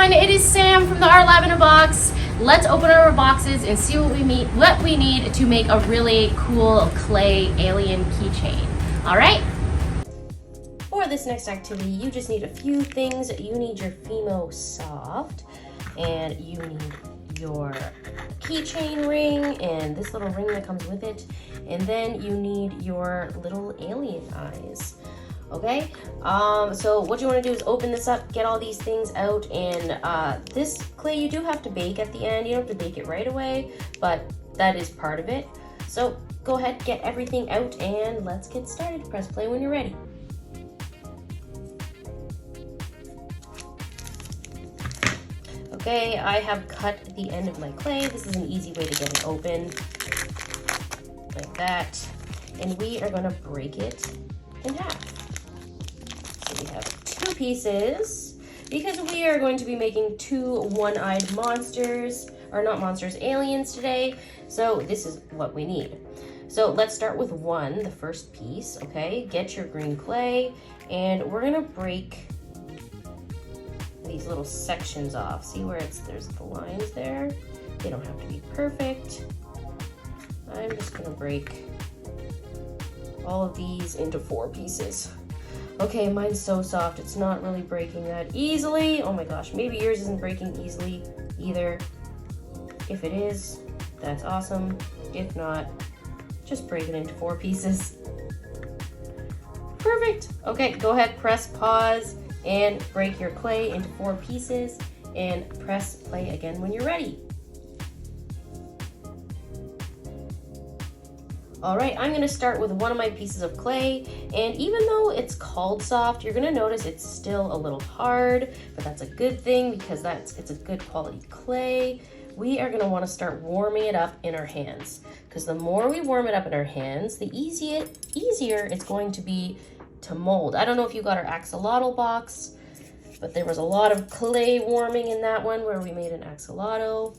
everyone, it is Sam from the Art Lab in a Box. Let's open our boxes and see what we need to make a really cool clay alien keychain. All right? For this next activity, you just need a few things. You need your Fimo Soft, and you need your keychain ring and this little ring that comes with it, and then you need your little alien eyes. Okay, so what you want to do is open this up, get all these things out, and this clay you do have to bake at the end. You don't have to bake it right away, but that is part of it. So go ahead, get everything out, and let's get started. Press play when you're ready. Okay, I have cut the end of my clay. This is an easy way to get it open, like that, and we are going to break it in half. We have two pieces because we are going to be making two one-eyed monsters, or not monsters, aliens today. So this is what we need. So let's start with the first piece, okay? Get your green clay, and we're gonna break these little sections off. See where there's the lines there? They don't have to be perfect. I'm just gonna break all of these into 4 pieces. Okay, mine's so soft, it's not really breaking that easily. Oh my gosh, maybe yours isn't breaking easily either. If it is, that's awesome. If not, just break it into 4 pieces. Perfect. Okay, go ahead, press pause and break your clay into 4 pieces and press play again when you're ready. All right, I'm gonna start with one of my pieces of clay, and even though it's called soft, you're gonna notice it's still a little hard, but that's a good thing because it's a good quality clay. We are gonna wanna start warming it up in our hands, because the more we warm it up in our hands, the easier it's going to be to mold. I don't know if you got our axolotl box, but there was a lot of clay warming in that one where we made an axolotl.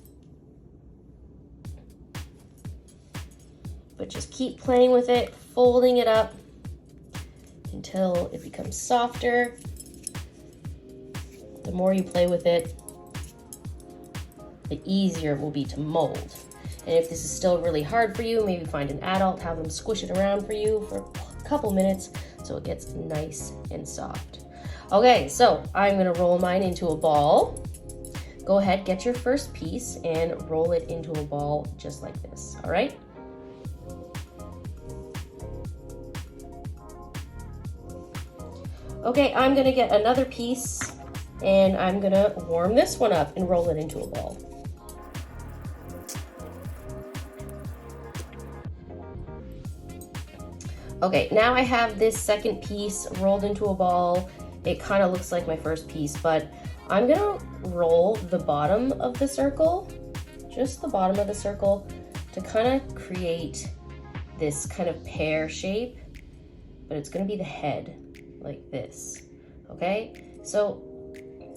But just keep playing with it, folding it up until it becomes softer. The more you play with it, the easier it will be to mold. And if this is still really hard for you, maybe find an adult, have them squish it around for you for a couple minutes so it gets nice and soft. Okay, so I'm gonna roll mine into a ball. Go ahead, get your first piece and roll it into a ball just like this, all right? Okay, I'm gonna get another piece and I'm gonna warm this one up and roll it into a ball. Okay, now I have this second piece rolled into a ball. It kind of looks like my first piece, but I'm gonna roll the bottom of the circle, just the bottom of the circle, to kind of create this kind of pear shape, but it's gonna be the head. Like this, okay? So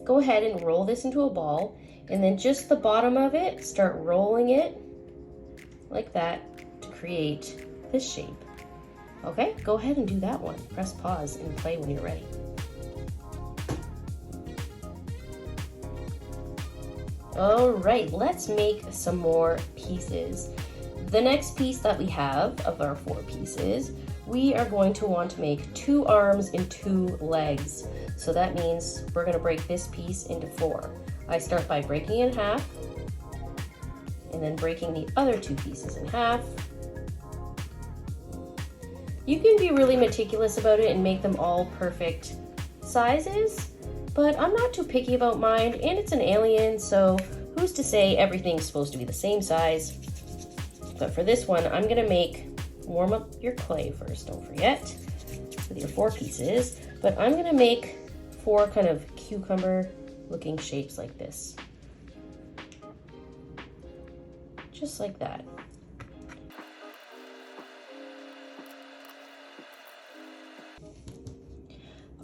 go ahead and roll this into a ball, and then just the bottom of it, start rolling it like that to create this shape. Okay, go ahead and do that one. Press pause and play when you're ready. All right, let's make some more pieces. The next piece that we have of our 4 pieces, we are going to want to make 2 arms and 2 legs. So that means we're gonna break this piece into 4. I start by breaking it in half, and then breaking the other 2 pieces in half. You can be really meticulous about it and make them all perfect sizes, but I'm not too picky about mine, and it's an alien, so who's to say everything's supposed to be the same size? But for this one, I'm gonna warm up your clay first, don't forget, with your 4 pieces, but I'm gonna make 4 kind of cucumber looking shapes like this. Just like that.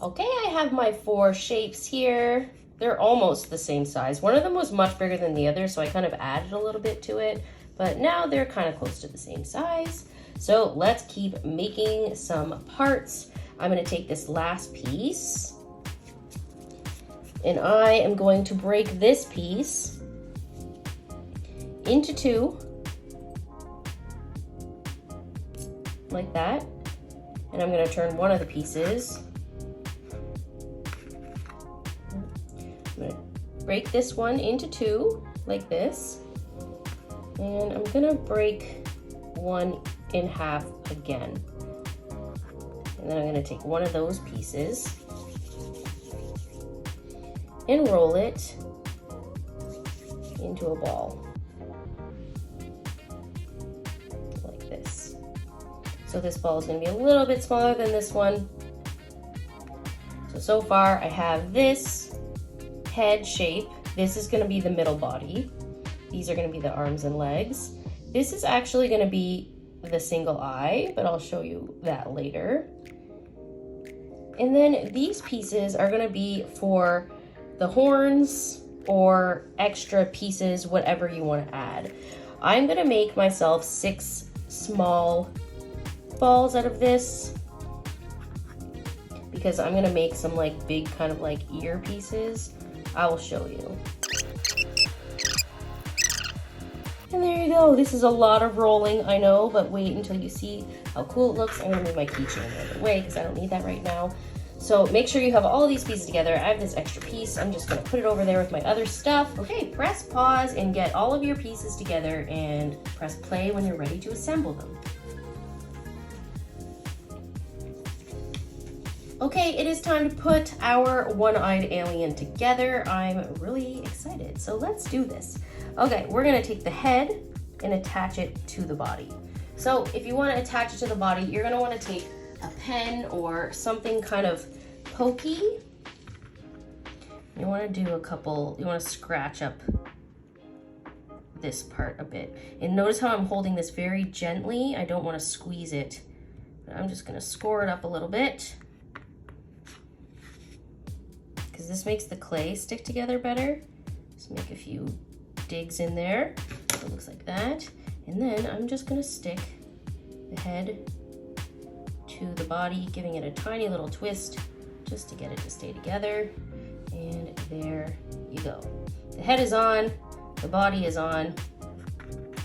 Okay, I have my 4 shapes here. They're almost the same size. One of them was much bigger than the other, so I kind of added a little bit to it, but now they're kind of close to the same size. So let's keep making some parts. I'm gonna take this last piece And I am going to break this piece into two, like that. And I'm going to turn one of the pieces. I'm going to break this one into two, like this. And I'm going to break one in half again. And then I'm going to take one of those pieces and roll it into a ball, like this. So this ball is going to be a little bit smaller than this one. So far I have this head shape. This is going to be the middle body. These are going to be the arms and legs. This is actually going to be the single eye, but I'll show you that later. And then these pieces are going to be for the horns or extra pieces, whatever you want to add. I'm going to make myself 6 small balls out of this because I'm going to make some like big kind of like ear pieces. I will show you. And there you go. This is a lot of rolling, I know, but wait until you see how cool it looks. I'm gonna move my keychain out of the way because I don't need that right now. So make sure you have all these pieces together. I have this extra piece. I'm just gonna put it over there with my other stuff. Okay, press pause and get all of your pieces together and press play when you're ready to assemble them. Okay, it is time to put our one-eyed alien together. I'm really excited, so let's do this. Okay, we're gonna take the head and attach it to the body. So if you wanna attach it to the body, you're gonna wanna take a pen or something kind of pokey. You wanna do a couple, you wanna scratch up this part a bit. And notice how I'm holding this very gently. I don't wanna squeeze it. I'm just gonna score it up a little bit, because this makes the clay stick together better. Just make a few digs in there, so it looks like that. And then I'm just gonna stick the head to the body, giving it a tiny little twist just to get it to stay together. And there you go. The head is on, the body is on.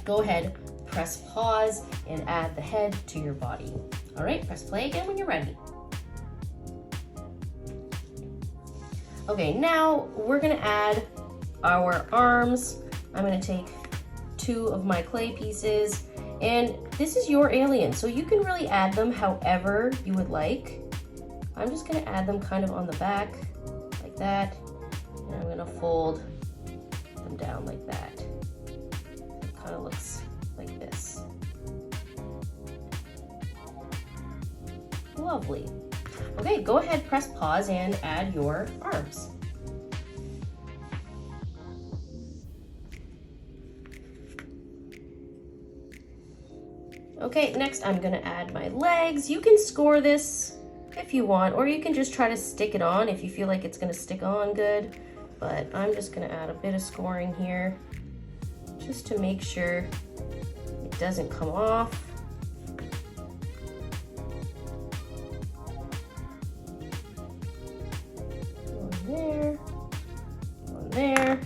Go ahead, press pause and add the head to your body. All right, press play again when you're ready. Okay, now we're gonna add our arms. I'm gonna take 2 of my clay pieces, and this is your alien, so you can really add them however you would like. I'm just gonna add them kind of on the back, like that, and I'm gonna fold them down like that. It kind of looks like this. Lovely. Okay, go ahead, press pause and add your arms. Okay, next I'm gonna add my legs. You can score this if you want, or you can just try to stick it on if you feel like it's gonna stick on good. But I'm just gonna add a bit of scoring here just to make sure it doesn't come off. One there, one there.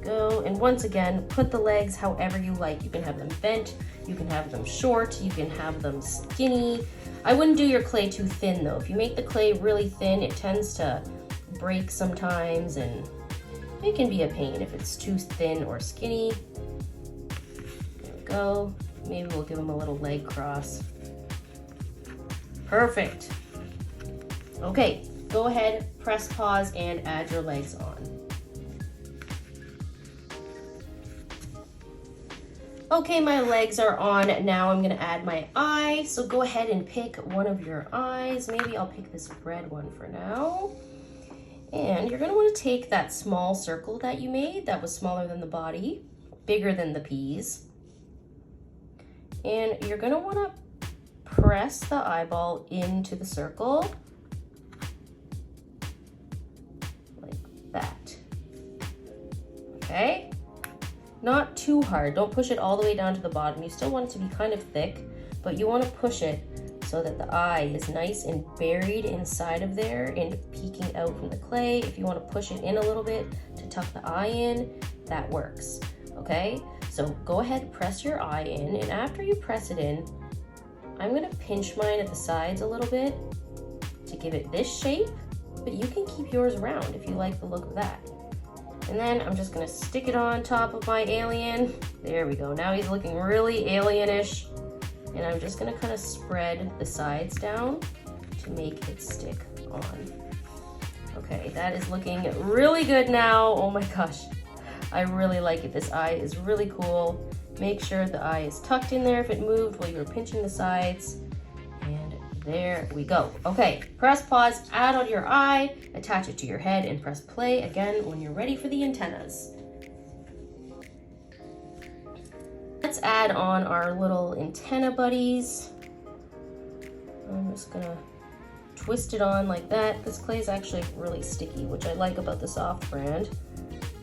Go. And once again, put the legs however you like. You can have them bent, you can have them short, you can have them skinny. I wouldn't do your clay too thin though. If you make the clay really thin, it tends to break sometimes and it can be a pain if it's too thin or skinny. There we go. Maybe we'll give them a little leg cross. Perfect. Okay, go ahead, press pause and add your legs on. Okay, my legs are on. Now I'm gonna add my eye. So go ahead and pick one of your eyes. Maybe I'll pick this red one for now. And you're gonna wanna take that small circle that you made that was smaller than the body, bigger than the peas. And you're gonna wanna press the eyeball into the circle, like that, okay? Not too hard, don't push it all the way down to the bottom. You still want it to be kind of thick, but you want to push it so that the eye is nice and buried inside of there and peeking out from the clay. If you want to push it in a little bit to tuck the eye in, that works, okay? So go ahead, press your eye in, and after you press it in, I'm gonna pinch mine at the sides a little bit to give it this shape, but you can keep yours round if you like the look of that. And then I'm just gonna stick it on top of my alien. There we go, now he's looking really alienish. And I'm just gonna kind of spread the sides down to make it stick on. Okay, that is looking really good now. Oh my gosh, I really like it. This eye is really cool. Make sure the eye is tucked in there if it moved while you were pinching the sides. And there we go. Okay, press pause, add on your eye, attach it to your head, and press play again when you're ready for the antennas. Let's add on our little antenna buddies. I'm just gonna twist it on like that. This clay is actually really sticky, which I like about the Soft brand.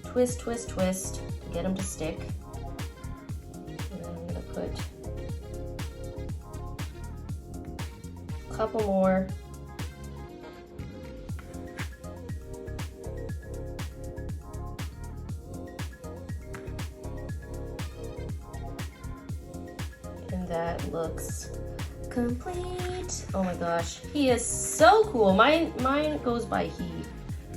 Twist, twist, twist to get them to stick. And I'm gonna put a couple more. And that looks complete. Oh my gosh, he is so cool. Mine goes by he.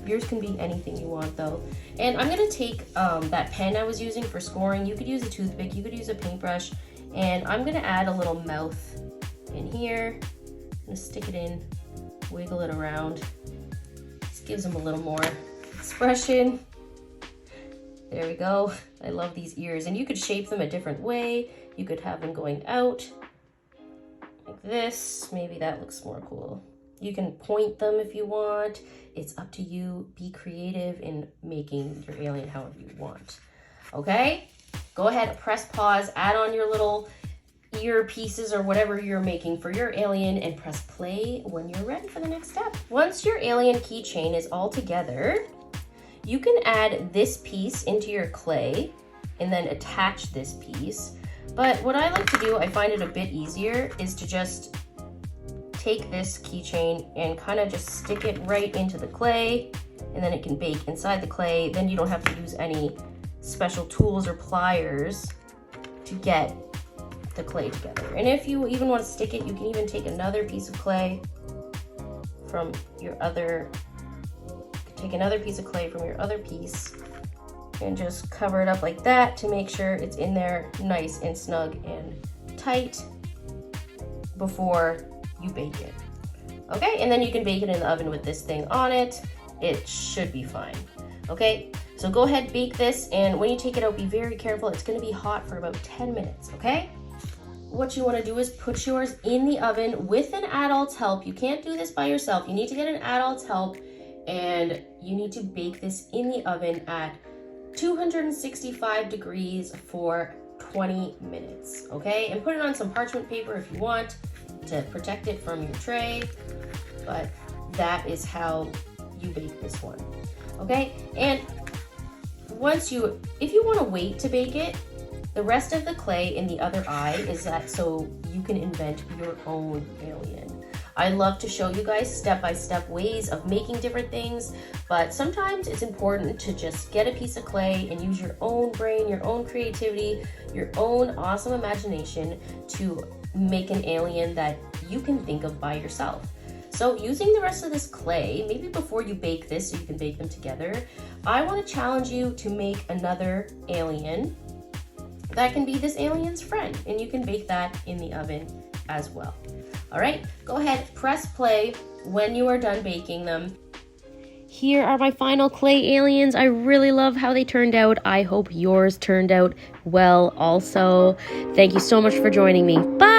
Yours can be anything you want though. And I'm gonna take that pen I was using for scoring. You could use a toothpick, you could use a paintbrush, and I'm gonna add a little mouth in here. I'm gonna stick it in, wiggle it around. Just gives him a little more expression. There we go. I love these ears, and you could shape them a different way. You could have them going out like this. Maybe that looks more cool. You can point them if you want. It's up to you. Be creative in making your alien however you want. Okay? Go ahead, press pause, add on your little ear pieces or whatever you're making for your alien, and press play when you're ready for the next step. Once your alien keychain is all together, you can add this piece into your clay and then attach this piece. But what I like to do, I find it a bit easier, is to just take this keychain and kind of just stick it right into the clay, and then it can bake inside the clay. Then you don't have to use any special tools or pliers to get the clay together. And if you even want to stick it, you can even take another piece of clay from your other, take another piece of clay from your other piece and just cover it up like that to make sure it's in there nice and snug and tight before you bake it. Okay, and then you can bake it in the oven with this thing on it. It should be fine. Okay, so go ahead, bake this, and when you take it out, be very careful. It's gonna be hot for about 10 minutes, okay? What you wanna do is put yours in the oven with an adult's help. You can't do this by yourself. You need to get an adult's help, and you need to bake this in the oven at 265 degrees for 20 minutes, okay? And put it on some parchment paper if you want to protect it from your tray, but that is how you bake this one, okay? And once you, if you want to wait to bake it, the rest of the clay in the other eye is that so you can invent your own alien. I love to show you guys step-by-step ways of making different things, but sometimes it's important to just get a piece of clay and use your own brain, your own creativity, your own awesome imagination to make an alien that you can think of by yourself. So using the rest of this clay, maybe before you bake this so you can bake them together, I want to challenge you to make another alien that can be this alien's friend, and you can bake that in the oven as well. All right, go ahead, press play when you are done baking them. Here are my final clay aliens. I really love how they turned out. I hope yours turned out well also. Thank you so much for joining me. Bye!